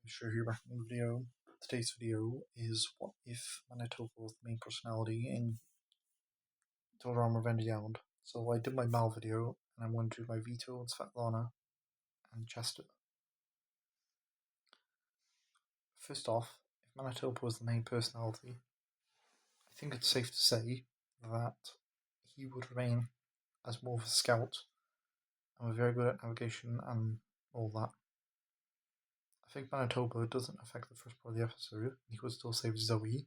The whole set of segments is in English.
Sure you're back in the video. Today's video is what if Manitoba was the main personality in Total Armor Vengeance. So I did my Mal video, and I'm going to do my Vito and Svetlana and Chester. First off, if Manitoba was the main personality, I think it's safe to say that he would remain as more of a scout and was very good at navigation and all that. I think Manitoba doesn't affect the first part of the episode. He would still save Zoe.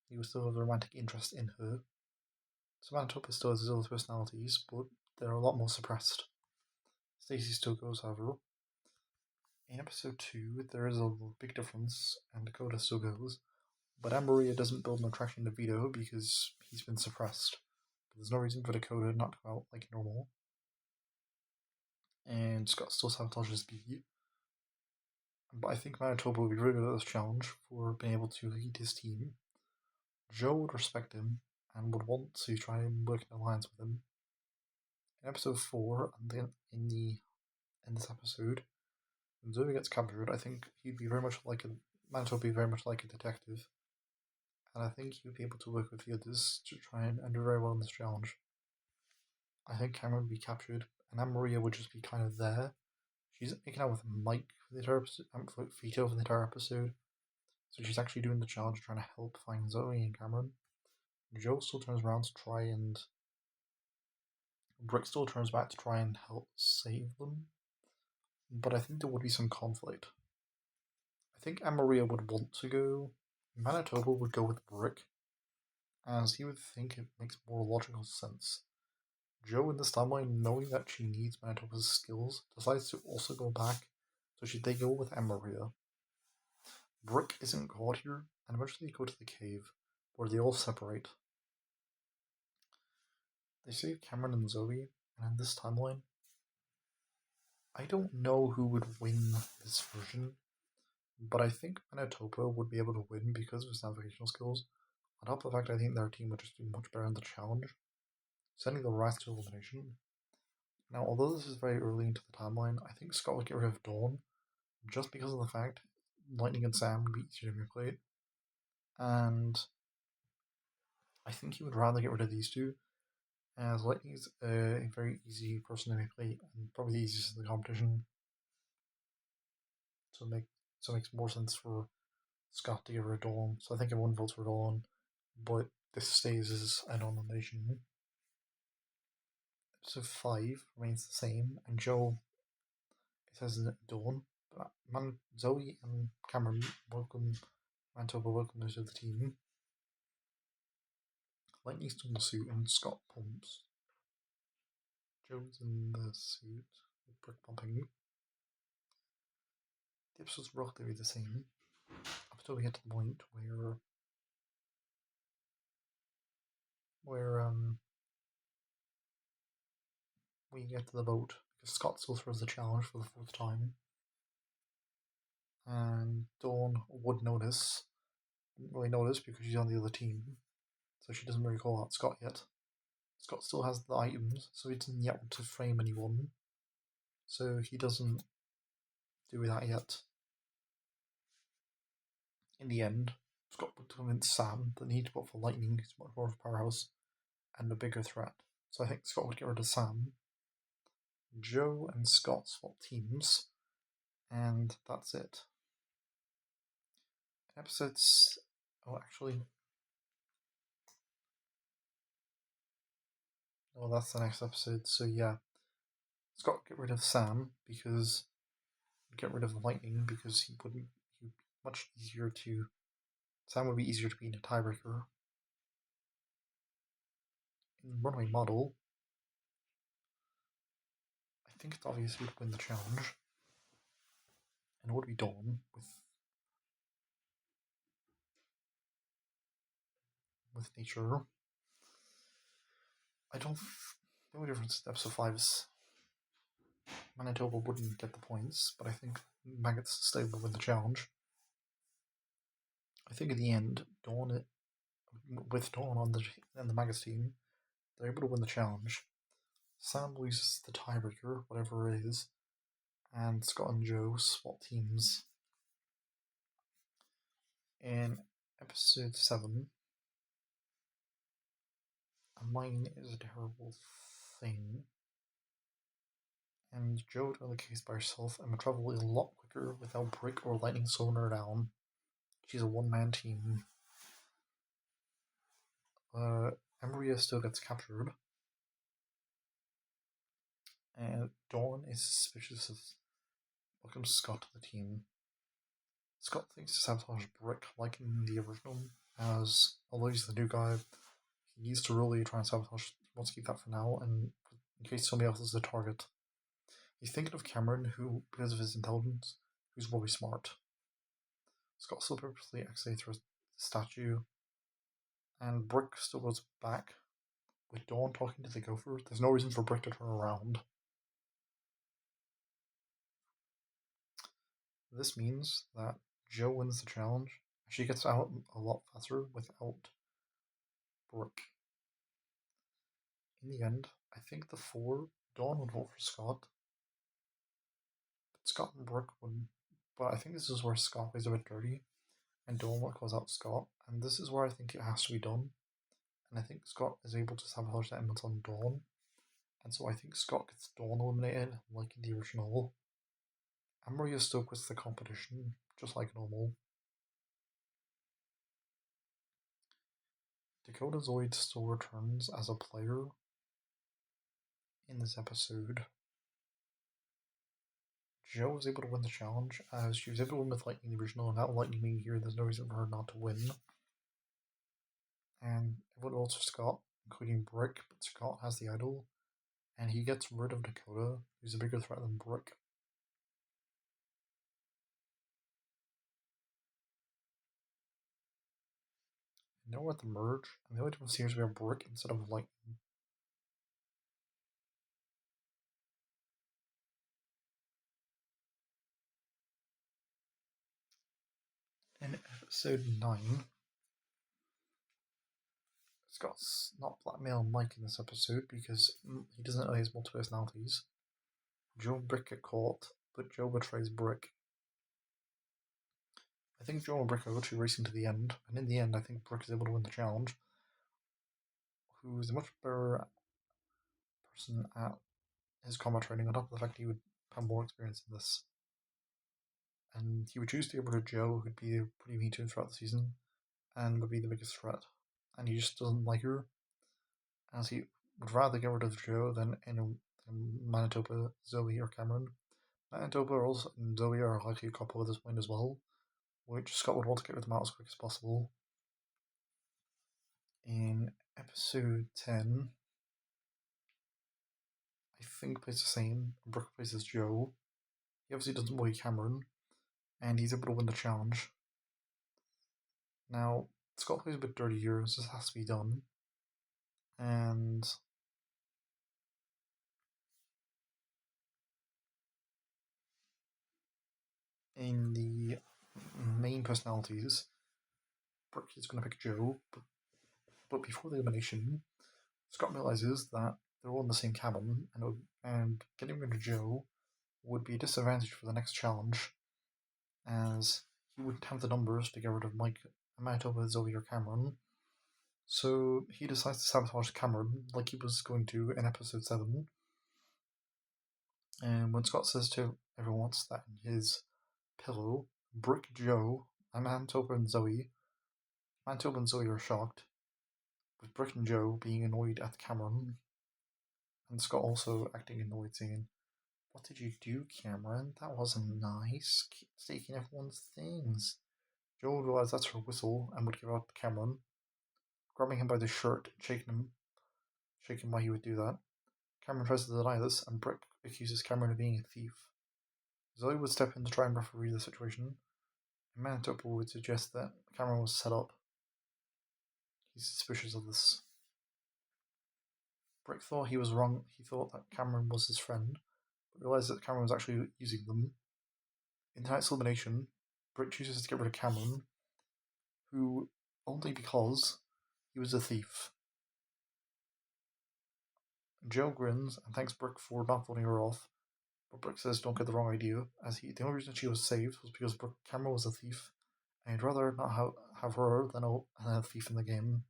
He would still have a romantic interest in her. So Manitoba still has his other personalities, but they're a lot more suppressed. Stacy still goes, however. In episode 2, there is a big difference, and Dakota still goes, but Anne-Maria doesn't build an attraction to Vito because he's been suppressed. But there's no reason for Dakota not to go out like normal. And Scott still sabotages B. But I think Manitoba would be really good at this challenge for being able to lead his team. Joe would respect him and would want to try and work an alliance with him. In episode 4, and then in this episode, when Zoe gets captured, I think he'd be very much like Manitoba would be very much like a detective, and I think he would be able to work with the others to try and do very well in this challenge. I think Cameron would be captured, and Anne-Maria would just be kind of there. She's making out with Mike for the entire episode, Vito for the entire episode, so she's actually doing the challenge, trying to help find Zoe and Cameron. Joe still turns around to try and Brick still turns back to try and help save them, but I think there would be some conflict. I think Anne-Maria would want to go. Manitoba would go with Brick, as he would think it makes more logical sense. Joe, in this timeline, knowing that she needs Manitoba's skills, decides to also go back, so they go with Anne-Maria. Brick isn't caught here, and eventually they go to the cave, where they all separate. They save Cameron and Zoe, and in this timeline, I don't know who would win this version, but I think Manitoba would be able to win because of his navigational skills. On top of the fact, I think their team would just do much better in the challenge, sending the rest to elimination. Now, although this is very early into the timeline, I think Scott would get rid of Dawn, just because of the fact Lightning and Sam would be easier to manipulate, and I think he would rather get rid of these two, as Lightning is a very easy person to manipulate, and probably the easiest in the competition, so it makes more sense for Scott to get rid of Dawn, so I think everyone votes for Dawn, but this stays as a nomination. Episode 5 remains the same, and Joe, it says Dawn, but Zoe and Cameron welcome Manitoba welcome to the team. Lightning's still in the suit, and Scott pumps. Joe's in the suit with Brick pumping. The episode's roughly the same, up until we get to the point where we get to the boat, because Scott still throws the challenge for the 4th time. And Dawn would notice, didn't really notice because she's on the other team, so she doesn't really call out Scott yet. Scott still has the items, so he doesn't yet want to frame anyone, so he doesn't do that yet. In the end, Scott would convince Sam that they need to vote for Lightning, who's much more of a powerhouse and a bigger threat. So I think Scott would get rid of Sam. Joe and Scott swap teams, and that's it. Episodes. Oh, actually. Oh, that's the next episode, so yeah. Scott would get rid of Sam because he'd get rid of Lightning because he'd be much easier to. Sam would be easier to beat in a tiebreaker. In the runway model, I think it's obvious who would win the challenge. And it would be Dawn with nature. The only difference in episode 5 is Manitoba wouldn't get the points, but I think Maggots still would win the challenge. I think in the end, with Dawn on the Maggots team, they're able to win the challenge. Sam loses the tiebreaker, whatever it is, and Scott and Joe swap teams. In episode 7, a mine is a terrible thing, and Joe would win the case by herself and would travel a lot quicker without Brick or Lightning slowing her down. She's a one-man team. Emeria still gets captured, and Dawn is suspicious of welcomes Scott to the team. Scott thinks to sabotage Brick like in the original, as although he's the new guy, he needs to really try and sabotage. He wants to keep that for now, and in case somebody else is the target. He's thinking of Cameron, who, because of his intelligence, who's really smart. Scott still purposely accidentally throws the statue, and Brick still goes back. With Dawn talking to the gopher, there's no reason for Brick to turn around. This means that Joe wins the challenge, and she gets out a lot faster without Brick. In the end, I think the 4, Dawn would vote for Scott, but Scott and Brick would. But I think this is where Scott plays a bit dirty, and Dawn calls out Scott, and this is where I think it has to be done. And I think Scott is able to sabotage the elements on Dawn, and so I think Scott gets Dawn eliminated, like in the original. And Maria still quits the competition, just like normal. Dakota Zoid still returns as a player in this episode. Joe was able to win the challenge, as she was able to win with Lightning in the original, and now Lightning being here, there's no reason for her not to win. And everyone votes for Scott, including Brick, but Scott has the idol, and he gets rid of Dakota, who's a bigger threat than Brick. Now we're at the merge, and the only difference here is we have Brick instead of Lightning. In episode 9, Scott's not blackmailing Mike in this episode because he doesn't know he has multiple personalities. Joe and Brick get caught, but Joe betrays Brick. I think Joe and Brick are literally racing to the end, and in the end, I think Brick is able to win the challenge. Who's a much better person at his combat training, on top of the fact he would have more experience in this. And he would choose to get rid of Joe, who'd be pretty mean to him throughout the season, and would be the biggest threat. And he just doesn't like her, as he would rather get rid of Joe than in Manitoba, Zoe, or Cameron. Manitoba and Zoe are likely a couple at this point as well, which Scott would want to get rid of them out as quick as possible. In episode 10, I think plays the same. Brooke plays as Joe. He obviously doesn't bully Cameron, and he's able to win the challenge. Now, Scott plays a bit dirty here, so this has to be done. And in the main personalities, Brooke is going to pick Joe, but before the elimination, Scott realizes that they're all in the same cabin, and getting rid of Joe would be a disadvantage for the next challenge, as he wouldn't have the numbers to get rid of Mike, Manitoba, Zoe, or Cameron. So he decides to sabotage Cameron, like he was going to in episode 7. And when Scott says to everyone what's that in his pillow, Brick, Joe, and Manitoba and Zoe are shocked, with Brick and Joe being annoyed at Cameron, and Scott also acting annoyed, saying, "What did you do, Cameron? That wasn't nice. Keep taking everyone's things." Joe would realize that's her whistle and would give out Cameron, grabbing him by the shirt, shaking why he would do that. Cameron tries to deny this, and Brick accuses Cameron of being a thief. Zoe would step in to try and referee the situation, and Manitoba would suggest that Cameron was set up. He's suspicious of this. Brick thought he was wrong. He thought that Cameron was his friend, but realized that Cameron was actually using them. In tonight's elimination, Brick chooses to get rid of Cameron, who only because he was a thief. Joe grins and thanks Brick for not voting her off, but Brick says don't get the wrong idea, as the only reason she was saved was because Cameron was a thief, I'd rather not have her than a thief in the game.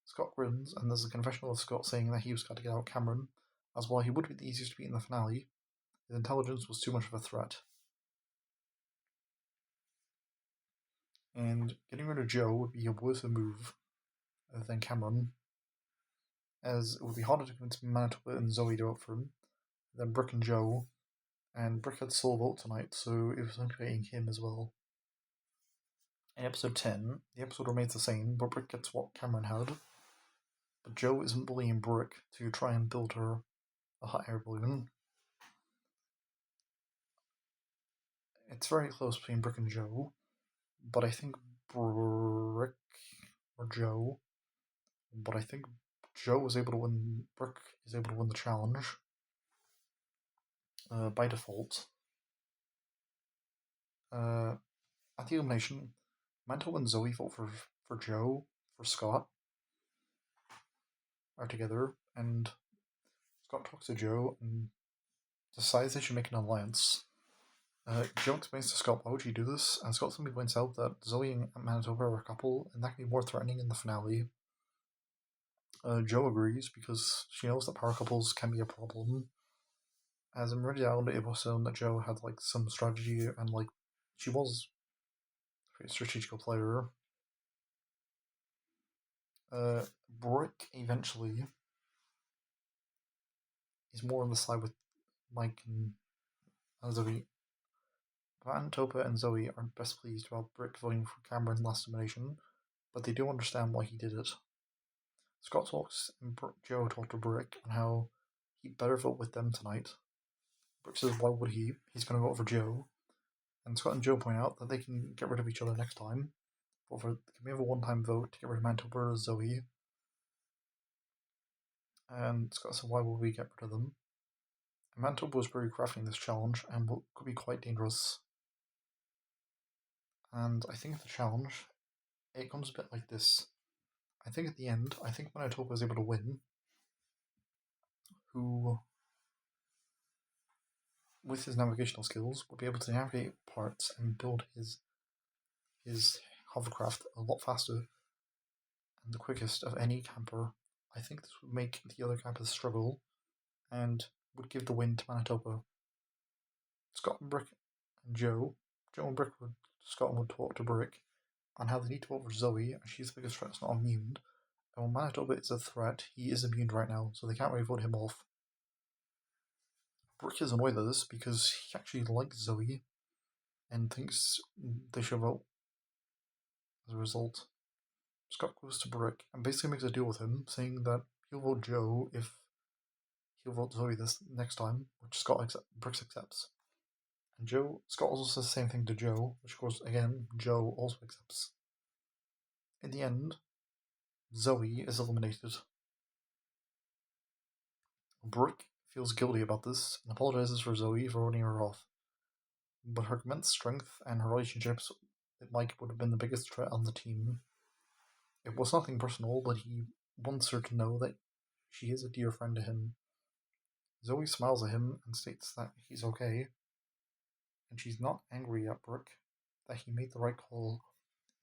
Scott grins, and there's a confessional of Scott saying that he was got to get out Cameron, as while he would be the easiest to beat in the finale, his intelligence was too much of a threat. And getting rid of Joe would be a worse move than Cameron, as it would be harder to convince Manitoba and Zoe to vote for him than Brick and Joe, and Brick had sole vote tonight, so it was implicating him as well. In episode 10, the episode remains the same, but Brick gets what Cameron had, but Joe isn't bullying Brick to try and build her a hot air balloon. It's very close between Brick and Joe, but I think Brick or Joe, but I think Joe was able to win. Brick is able to win the challenge by default. At the elimination, Mantle and Zoe vote for Joe, for Scott, are together, and Scott talks to Joe and decides they should make an alliance. Joe explains to Scott why would you do this, and Scott simply points out that Zoe and Manitoba are a couple, and that can be more threatening in the finale. Joe agrees because she knows that power couples can be a problem. As in reality, it was shown that Joe had some strategy and she was a pretty strategical player. Brick eventually is more on the side with Mike and Zoe. Manitoba and Zoe aren't best pleased about Brick voting for Cameron last elimination, but they do understand why he did it. Scott talks and Joe talk to Brick on how he'd better vote with them tonight. Brick says why would he? He's going to vote for Joe. And Scott and Joe point out that they can get rid of each other next time. Can we have a one-time vote to get rid of Manitoba or Zoe? And Scott said why would we get rid of them? And Manitoba was very crafting this challenge and could be quite dangerous. And I think the challenge, it comes a bit like this. I think at the end, Manitoba was able to win. Who, with his navigational skills, would be able to navigate parts and build his hovercraft a lot faster and the quickest of any camper. I think this would make the other campers struggle and would give the win to Manitoba. Scott and Brick and Joe and Brick Scott would talk to Brick on how they need to vote for Zoe, and she's the biggest threat, it's not immune. And when Manitoba is a threat, he is immune right now, so they can't really vote him off. Brick is annoyed at this because he actually likes Zoe and thinks they should vote as a result. Scott goes to Brick and basically makes a deal with him, saying that he'll vote Joe if he'll vote Zoe this next time, which Brick accepts. And Scott also says the same thing to Joe, which of course, again, Joe also accepts. In the end, Zoe is eliminated. Brick feels guilty about this and apologizes for Zoe for voting her off. But her immense strength and her relationships with Mike would have been the biggest threat on the team. It was nothing personal, but he wants her to know that she is a dear friend to him. Zoe smiles at him and states that he's okay, and she's not angry at Brick, that he made the right call.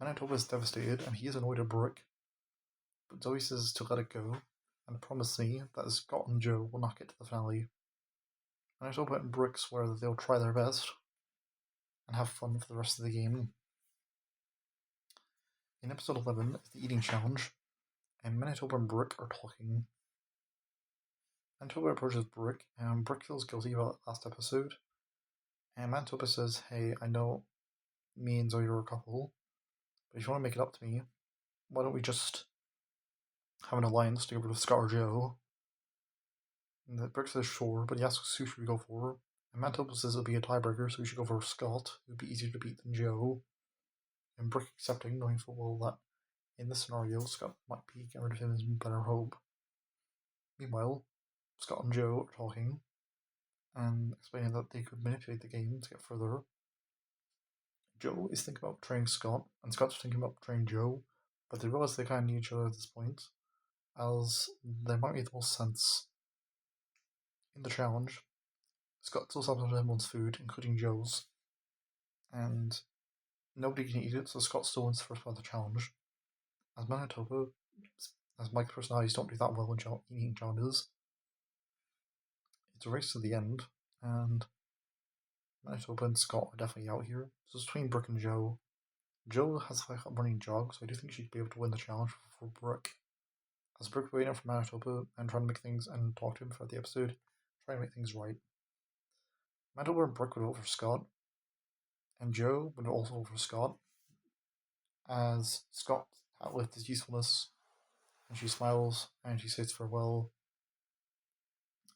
Manitoba is devastated, and he is annoyed at Brick, but Zoe says to let it go, and promises me that Scott and Joe will not get to the finale. Manitoba and Brick swear that they'll try their best, and have fun for the rest of the game. In episode 11 is the eating challenge, and Manitoba and Brick are talking. Manitoba approaches Brick, and Brick feels guilty about last episode. And Manitoba says, hey, I know me and Zoe are a couple, but if you want to make it up to me, why don't we just have an alliance to get rid of Scott or Joe? And Brick says sure, but he asks who should we go for. And Manitoba says it'll be a tiebreaker, so we should go for Scott. It would be easier to beat than Joe. And Brick accepting, knowing full well that in this scenario, Scott might be getting rid of him as better hope. Meanwhile, Scott and Joe are talking and explaining that they could manipulate the game to get further. Joe is thinking about betraying Scott, and Scott's thinking about betraying Joe, but they realize they kind of need each other at this point, as they might make the most sense. In the challenge, Scott still sabotaged everyone's food, including Joe's, and nobody can eat it, so Scott still wins the first part of the challenge. As Manitoba, as Mike's personalities don't do that well in eating challenges, it's a race to the end, and Manitoba and Scott are definitely out here. So it's between Brooke and Joe. Joe has like a running jog, so I do think she'd be able to win the challenge for Brooke. As Brooke waiting for Manitoba and trying to make things and talk to him throughout the episode, trying to make things right. Manitoba and Brooke would vote for Scott, and Joe would also vote for Scott, as Scott outlived his usefulness, and she smiles and she says farewell.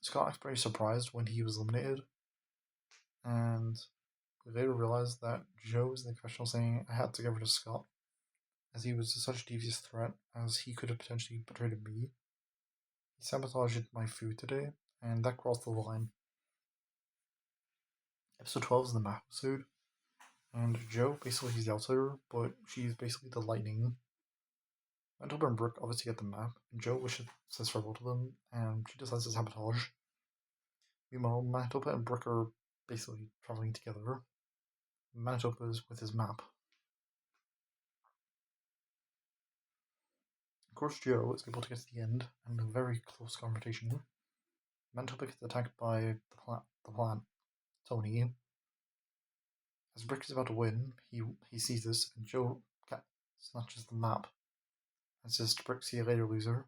Scott acts very surprised when he was eliminated, and we later realized that Joe was in the confessional saying, I had to get rid of Scott, as he was such a devious threat, as he could have potentially betrayed me. He sabotaged my food today, and that crossed the line. Episode 12 is the map episode, and Joe basically he's the outsider, but she's basically the lightning. Manitoba and Brooke obviously get the map, and Joe says farewell to them, and she decides to sabotage. Meanwhile, Manitoba and Brooke are basically traveling together. Manitoba is with his map. Of course, Joe is able to get to the end, and a very close confrontation. Manitoba gets attacked by the plant Tony. As Brooke is about to win, he sees this, and Joe snatches the map and says to Brooke, see you later, loser.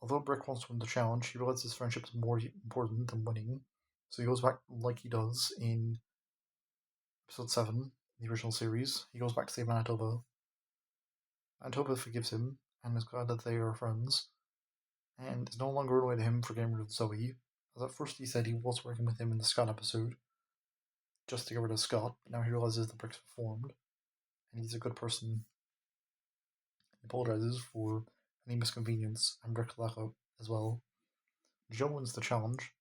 Although Brooke wants to win the challenge, he realizes friendship is more important than winning, so he goes back like he does in episode 7, the original series. He goes back to save Manitoba. Manitoba forgives him, and is glad that they are friends, and is no longer annoyed at him for getting rid of Zoe, as at first he said he was working with him in the Scott episode, just to get rid of Scott, but now he realizes the bricks are formed, and he's a good person. He apologizes for any misconvenience and Brick Lackout as well. Joe wins the challenge,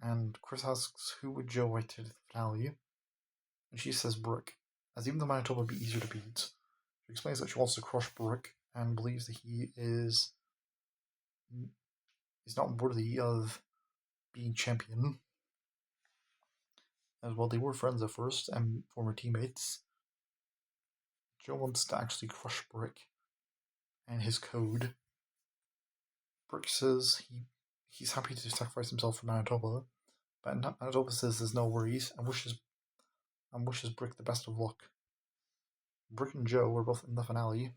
and Chris asks who would Joe write to the finale, and she says Brooke, as even though Manitoba would be easier to beat, she explains that she wants to crush Brooke and believes that he is not worthy of being champion. As well, they were friends at first and former teammates. Joe wants to actually crush Brooke and his code. Brooke says he's happy to sacrifice himself for Manitoba, but Manitoba says there's no worries and wishes Brooke the best of luck. Brooke and Joe were both in the finale,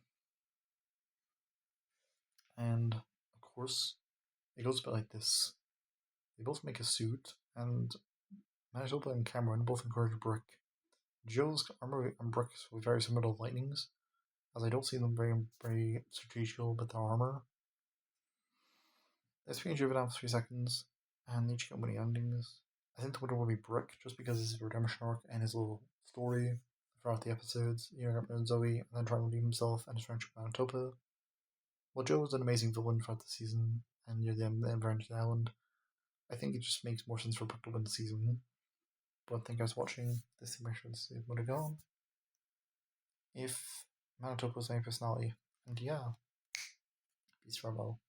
and of course, it goes a bit like this. They both make a suit, and Manitoba and Cameron both encourage Brooke. Joe's armor and Brooke's were very similar to Lightning's, as I don't see them very strategical with their armor. It's being driven out for 3 seconds, and each get winning endings. I think the winner will be Brooke, just because of his redemption arc and his little story throughout the episodes, and Zoe, and then trying to redeem himself and his friendship with Manitoba. While Joe is an amazing villain throughout the season, and near the end of the island, I think it just makes more sense for Brooke to win the season. But thank you guys for watching. This information is would have gone if Manitoba was my personality. And yeah, peace farewell.